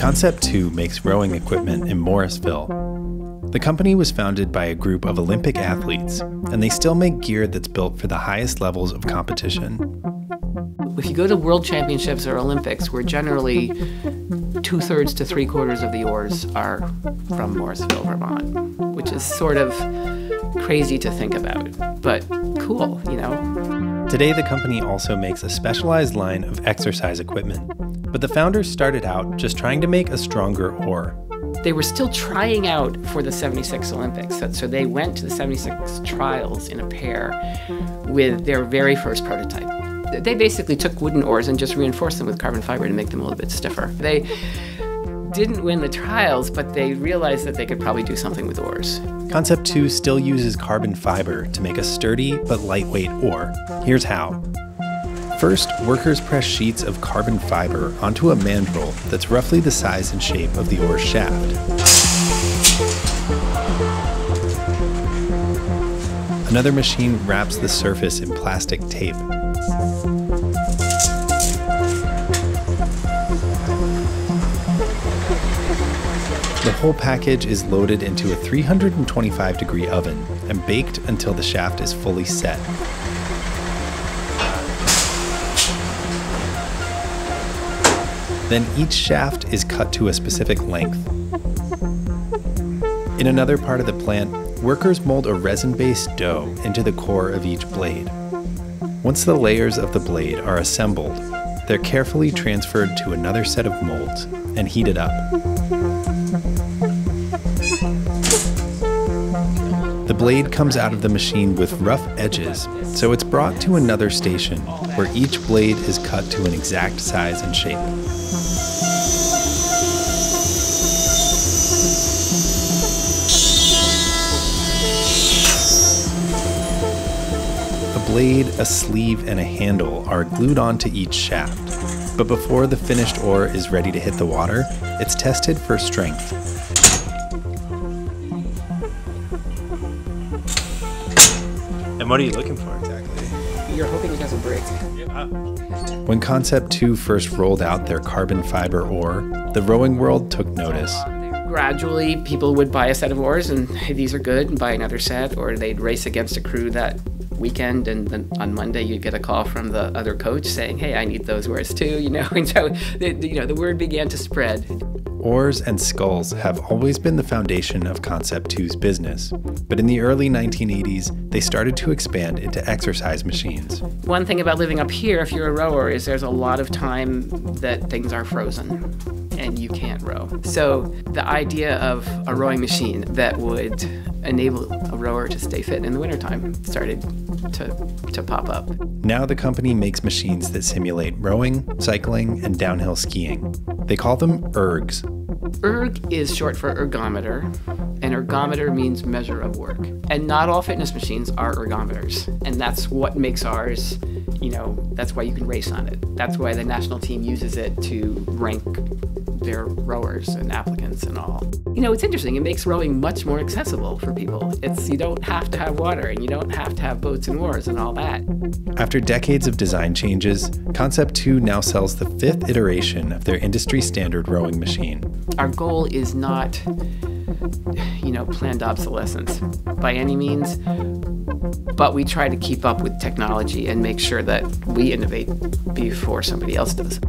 Concept2 makes rowing equipment in Morrisville. The company was founded by a group of Olympic athletes, and they still make gear that's built for the highest levels of competition. If you go to World Championships or Olympics, where generally 2/3 to 3/4 of the oars are from Morrisville, Vermont, which is sort of crazy to think about, but cool, you know? Today, the company also makes a specialized line of exercise equipment, but the founders started out just trying to make a stronger oar. They were still trying out for the '76 Olympics, so they went to the '76 trials in a pair with their very first prototype. They basically took wooden oars and just reinforced them with carbon fiber to make them a little bit stiffer. They didn't win the trials, but they realized that they could probably do something with oars. Concept2 still uses carbon fiber to make a sturdy but lightweight oar. Here's how. First, workers press sheets of carbon fiber onto a mandrel that's roughly the size and shape of the oar's shaft. Another machine wraps the surface in plastic tape. The whole package is loaded into a 325-degree oven and baked until the shaft is fully set. Then each shaft is cut to a specific length. In another part of the plant, workers mold a resin-based dough into the core of each blade. Once the layers of the blade are assembled, they're carefully transferred to another set of molds and heated up. The blade comes out of the machine with rough edges, so it's brought to another station where each blade is cut to an exact size and shape. A blade, a sleeve, and a handle are glued onto each shaft, but before the finished oar is ready to hit the water, it's tested for strength. And what are you looking for exactly? You're hoping it doesn't break. When Concept2 first rolled out their carbon fiber oar, the rowing world took notice. Gradually, people would buy a set of oars and, hey, these are good, and buy another set, or they'd race against a crew that weekend, and then on Monday you'd get a call from the other coach saying, hey, I need those oars too, you know, and so the word began to spread. Oars and sculls have always been the foundation of Concept2's business, but in the early 1980s, they started to expand into exercise machines. One thing about living up here, if you're a rower, is there's a lot of time that things are frozen and you can't row. So the idea of a rowing machine that would enable a rower to stay fit in the wintertime started to pop up. Now the company makes machines that simulate rowing, cycling, and downhill skiing. They call them ergs. Erg is short for ergometer, and ergometer means measure of work. And not all fitness machines are ergometers, and that's what makes ours, you know, that's why you can race on it. That's why the national team uses it to rank their rowers and applicants and all. You know, it's interesting, it makes rowing much more accessible for people. You don't have to have water, and you don't have to have boats and oars and all that. After decades of design changes, Concept2 now sells the 5th iteration of their industry standard rowing machine. Our goal is not, you know, planned obsolescence by any means, but we try to keep up with technology and make sure that we innovate before somebody else does.